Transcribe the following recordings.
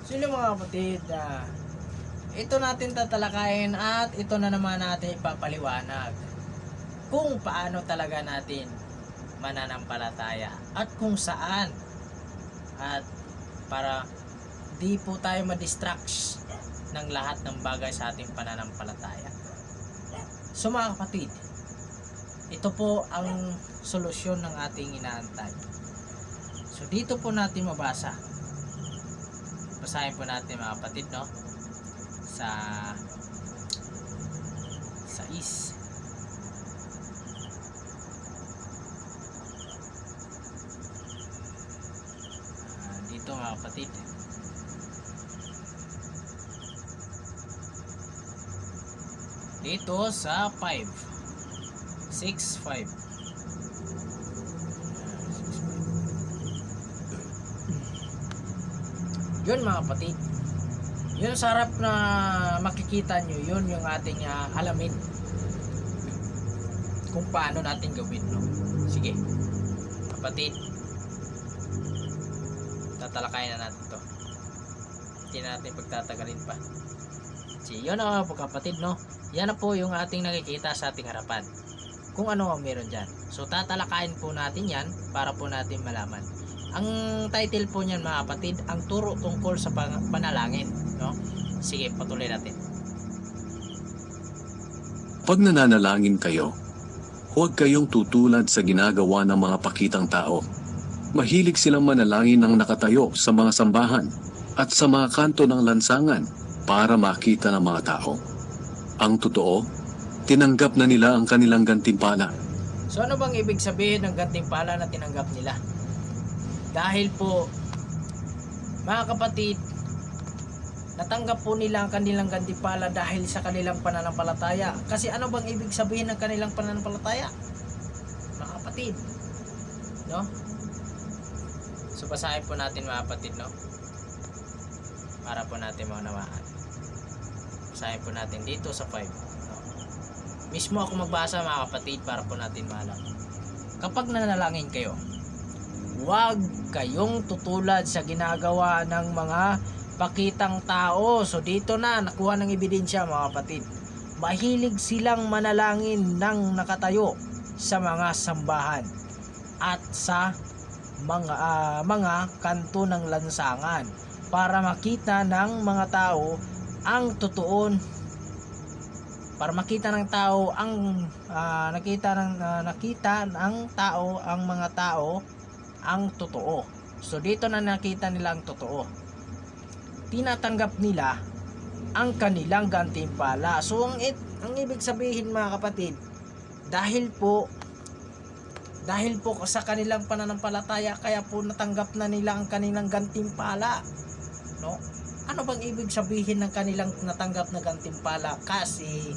Sino mga kapatid, ito natin tatalakayin at ito na naman natin ipapaliwanag kung paano talaga natin mananampalataya at kung saan, at para di po tayo ma-distract ng lahat ng bagay sa ating pananampalataya. So mga kapatid, ito po ang solusyon ng ating inaantay. So dito po natin mabasa. Basahin po natin mga kapatid, no? Sa is dito mga kapatid. Dito sa 5:6-5. Yun mga kapatid, yun sa harap na makikita nyo, yun yung ating alamin kung paano natin gawin, no? Sige kapatid, tatalakayin na natin to, hindi na natin pagtatagalin pa. Sige, yun mga kapatid, no? Yan na po yung ating nakikita sa ating harapan, kung ano ang meron dyan. So tatalakayin po natin yan para po natin malaman. Ang title po niyan mga kapatid, ang turo tungkol sa panalangin, no? Sige, patuloy natin. Pag nananalangin kayo, huwag kayong tutulad sa ginagawa ng mga pakitang tao. Mahilig silang manalangin ng nakatayo sa mga sambahan at sa mga kanto ng lansangan para makita ng mga tao. Ang totoo, tinanggap na nila ang kanilang gantimpala. So ano bang ibig sabihin ng gantimpala na tinanggap nila? Dahil po mga kapatid, natanggap po nila ang kanilang gantimpala dahil sa kanilang pananampalataya. Kasi ano bang ibig sabihin ng kanilang pananampalataya, mga kapatid, no? So basahin po natin mga kapatid, no? Para po natin maunawaan. Basahin po natin dito sa 5, no? Mismo ako magbasa mga kapatid para po natin malaman. Kapag nanalangin kayo, huwag kayong tutulad sa ginagawa ng mga pakitang tao. So dito na nakuha ng ebidensya mga kapatid. Mahilig silang manalangin ng nakatayo sa mga sambahan at sa mga kanto ng lansangan para makita ng mga tao ang totoo, para makita ng tao ang nakita ng tao ang mga tao ang totoo. So dito na nakita nila ang totoo. Tinatanggap nila ang kanilang gantimpala. So ang ibig sabihin mga kapatid, dahil po sa kanilang pananampalataya, kaya po natanggap na nila ang kanilang gantimpala, no? Ano bang ibig sabihin ng kanilang natanggap na gantimpala? Kasi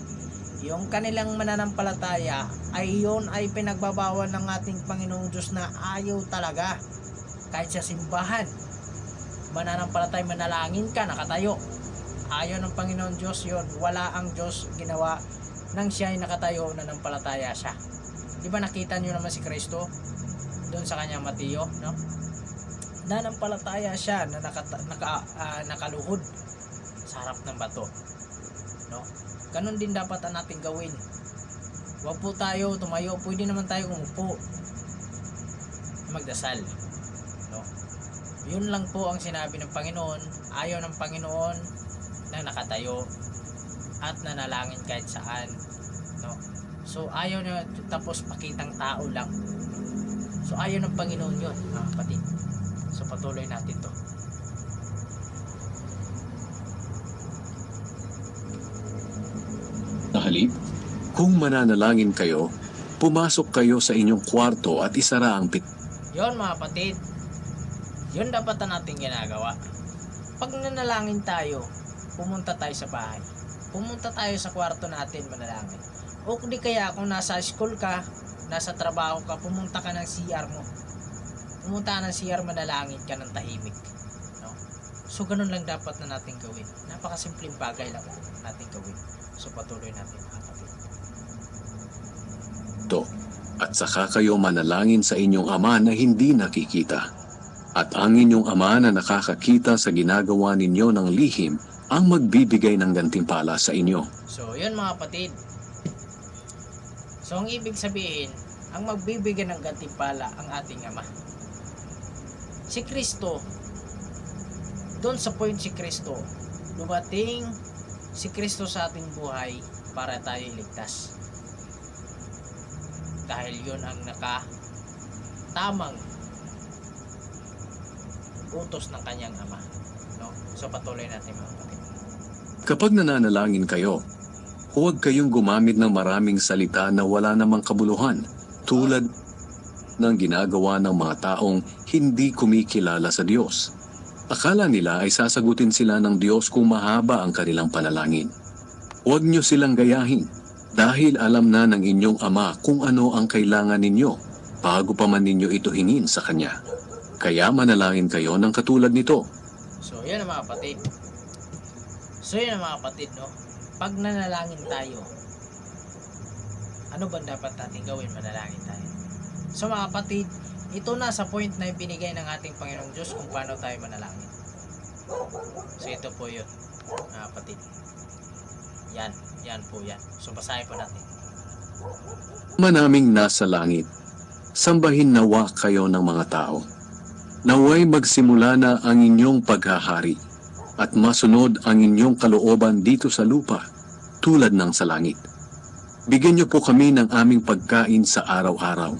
yung kanilang mananampalataya ay yun ay pinagbabawal ng ating Panginoong Diyos na ayaw talaga. Kahit sa simbahan, mananampalataya, manalangin ka, nakatayo, ayaw ng Panginoon Diyos yun. Wala ang Diyos ginawa nang siya ay nakatayo, nanampalataya siya. Di ba nakita nyo naman si Kristo doon sa kanyang Mateo, no? Nanampalataya siya na nakaluhod sa harap ng bato, no? Ganon din dapat ang natin gawin. Huwag po tayo tumayo, pwede naman tayo umupo, magdasal, no? Yun lang po ang sinabi ng Panginoon. Ayaw ng Panginoon na nakatayo at nanalangin kahit saan, no? So ayaw na tapos pakitang tao lang. So ayaw ng Panginoon yun mga kapatid. So patuloy natin to. Sa halip, kung mananalangin kayo, pumasok kayo sa inyong kwarto at isara ang Yon mga kapatid, yun dapat na natin ginagawa. Pag nanalangin tayo, pumunta tayo sa bahay, pumunta tayo sa kwarto natin manalangin. O di kaya kung nasa school ka, nasa trabaho ka, pumunta ka ng CR mo, pumunta ng CR, manalangin ka ng tahimik, no? So ganun lang dapat na natin gawin. Napakasimpleng bagay lang natin gawin. So patuloy natin mga kapatid. at saka kayo manalangin sa inyong Ama na hindi nakikita. At ang inyong Ama na nakakakita sa ginagawa ninyo ng lihim ang magbibigay ng gantimpala sa inyo. So, yun mga kapatid. So, ang ibig sabihin, ang magbibigay ng gantimpala ang ating Ama. Si Kristo, doon sa point si Kristo, dumating si Kristo sa ating buhay para tayo iligtas. Dahil yun ang nakatamang utos ng kanyang Ama. No? So, patuloy natin mga kapatid. Kapag nananalangin kayo, huwag kayong gumamit ng maraming salita na wala namang kabuluhan, tulad ng ginagawa ng mga taong hindi kumikilala sa Diyos. Akala nila ay sasagutin sila ng Diyos kung mahaba ang kanilang panalangin. Huwag nyo silang gayahin, dahil alam na ng inyong Ama kung ano ang kailangan ninyo, bago pa man ninyo ito hingin sa Kanya. Kaya manalangin kayo ng katulad nito. So, yan ang mga kapatid. No? Pag nanalangin tayo, ano ba dapat natin gawin? Manalangin tayo. So, mga kapatid, ito na sa point na ibinigay ng ating Panginoong Diyos kung paano tayo manalangin. So, ito po yun, mga kapatid. Yan po yan. So, basahin po natin. Ama naming nasa langit, sambahin nawa kayo ng mga tao. Naway magsimula na ang inyong paghahari at masunod ang inyong kalooban dito sa lupa tulad ng sa langit. Bigyan niyo po kami ng aming pagkain sa araw-araw.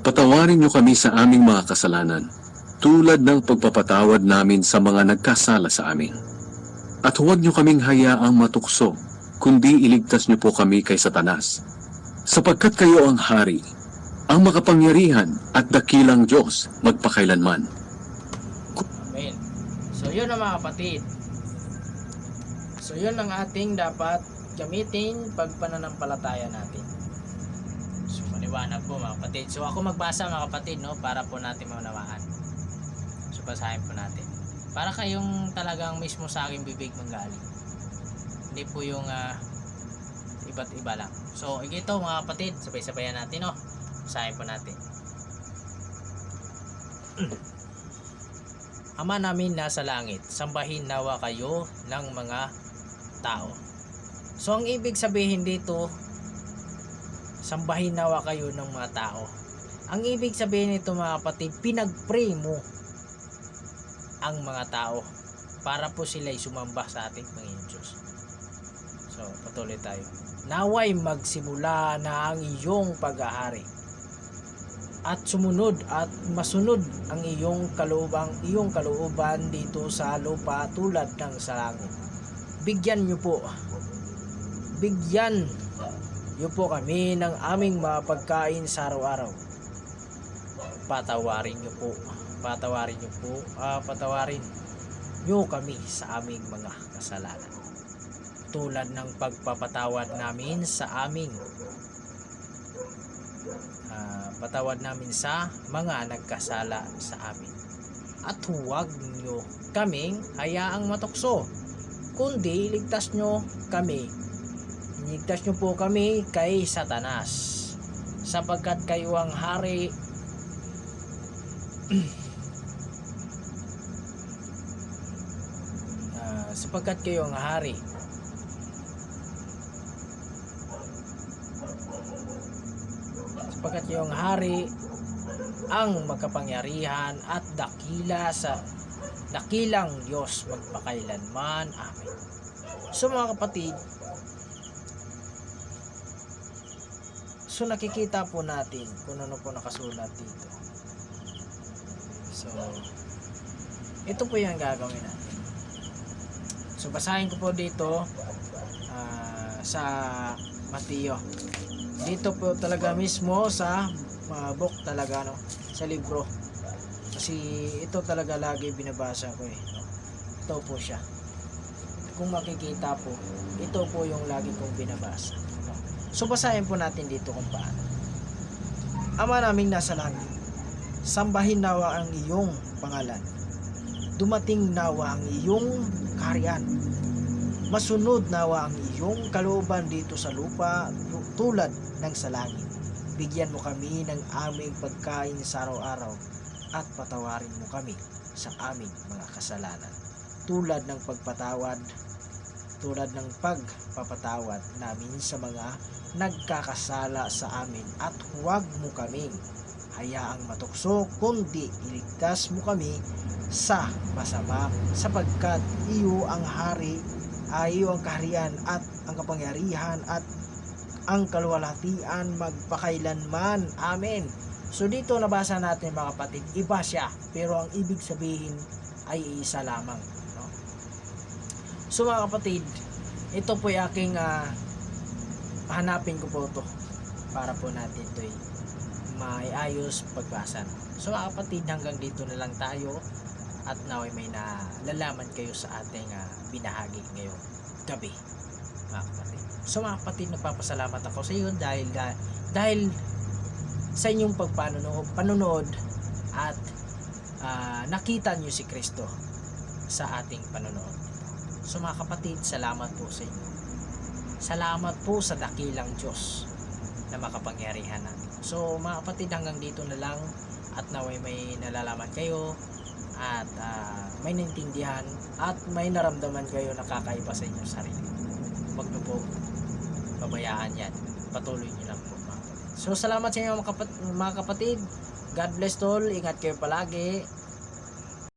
Patawarin niyo kami sa aming mga kasalanan tulad ng pagpapatawad namin sa mga nagkasala sa amin. At huwag niyo kaming hayaang matukso, kundi iligtas niyo po kami kay Satanas. Sapagkat kayo ang hari, ang makapangyarihan at dakilang Diyos magpakailanman. Amen. So, yun ang mga kapatid. So, yun ang ating dapat gamitin pag pananampalataya natin. So, maliwanag po mga kapatid. So, ako magbasa mga kapatid, no, para po natin maunawaan. So, basahin po natin. Para kayong talagang mismo sa aking bibig manggaling. Hindi po yung iba't iba lang. So, ito mga kapatid, sabay-sabayan natin, no. Basahin po natin. Ama namin nasa langit, sambahin nawa kayo ng mga tao. So, ang ibig sabihin dito, sambahin nawa kayo ng mga tao. Ang ibig sabihin nito mga kapatid, pinag-pray mo ang mga tao para po sila'y sumamba sa ating Panginoon Diyos. So, patuloy tayo. Naway magsimula na ang iyong paghahari at sumunod at masunod ang iyong kalooban dito sa lupa tulad ng sa langit. Bigyan niyo po kami ng aming mga pagkain sa araw-araw. Patawarin niyo kami sa aming mga kasalanan tulad ng pagpapatawad namin sa mga nagkasala sa amin. At huwag niyo kaming hayaang matukso, kundi iligtas niyo po kami kay Satanas, sapagkat kayo ang hari ang magkapangyarihan at dakilang Diyos magpakailanman. Amen. So mga kapatid, so nakikita po natin kung ano po nakasulat dito. So ito po yung gagawin natin. So basahin ko po dito sa Mateo. Dito po talaga mismo sa book talaga, no, sa libro. Kasi ito talaga lagi binabasa ko no? Ito po siya. Kung makikita po, ito po yung lagi kong binabasa. No? So basahin po natin dito kung paano. Ama naming nasa langit, sambahin nawa ang iyong pangalan. Dumating nawa ang iyong kaharian. Masunod nawa ang iyong kalooban dito sa lupa tulad ng sa langit. Bigyan mo kami ng aming pagkain sa araw-araw at patawarin mo kami sa aming mga kasalanan. Tulad ng pagpapatawad namin sa mga nagkakasala sa amin, at huwag mo kaming hayaang matukso, kundi iligtas mo kami sa masama, sapagkat iyo ang iyo ang kaharian at ang kapangyarihan at ang kaluwalhatian magpakailanman. Amen. So dito nabasa natin mga kapatid, iba siya, pero ang ibig sabihin ay isa lamang, no? So mga kapatid, ito po yung aking hanapin ko po to para po natin ito maayos pagbasa. So mga kapatid, hanggang dito na lang tayo, at naway may nalalaman kayo sa ating binahagi ngayong gabi, mga kapatid. So mga kapatid, nagpapasalamat ako sa iyo dahil sa inyong panonood at nakita niyo si Kristo sa ating panonood. So mga kapatid, salamat po sa inyo. Salamat po sa dakilang Diyos na makapangyarihan natin. So mga kapatid, hanggang dito na lang, at naway may nalalaman kayo at may naintindihan at may naramdaman kayo na kakaiba sa inyong sarili. Huwag na po pabayaan yan. Patuloy nyo lang po mga kapatid. So salamat sa inyo mga kapatid. God bless all. Ingat kayo palagi.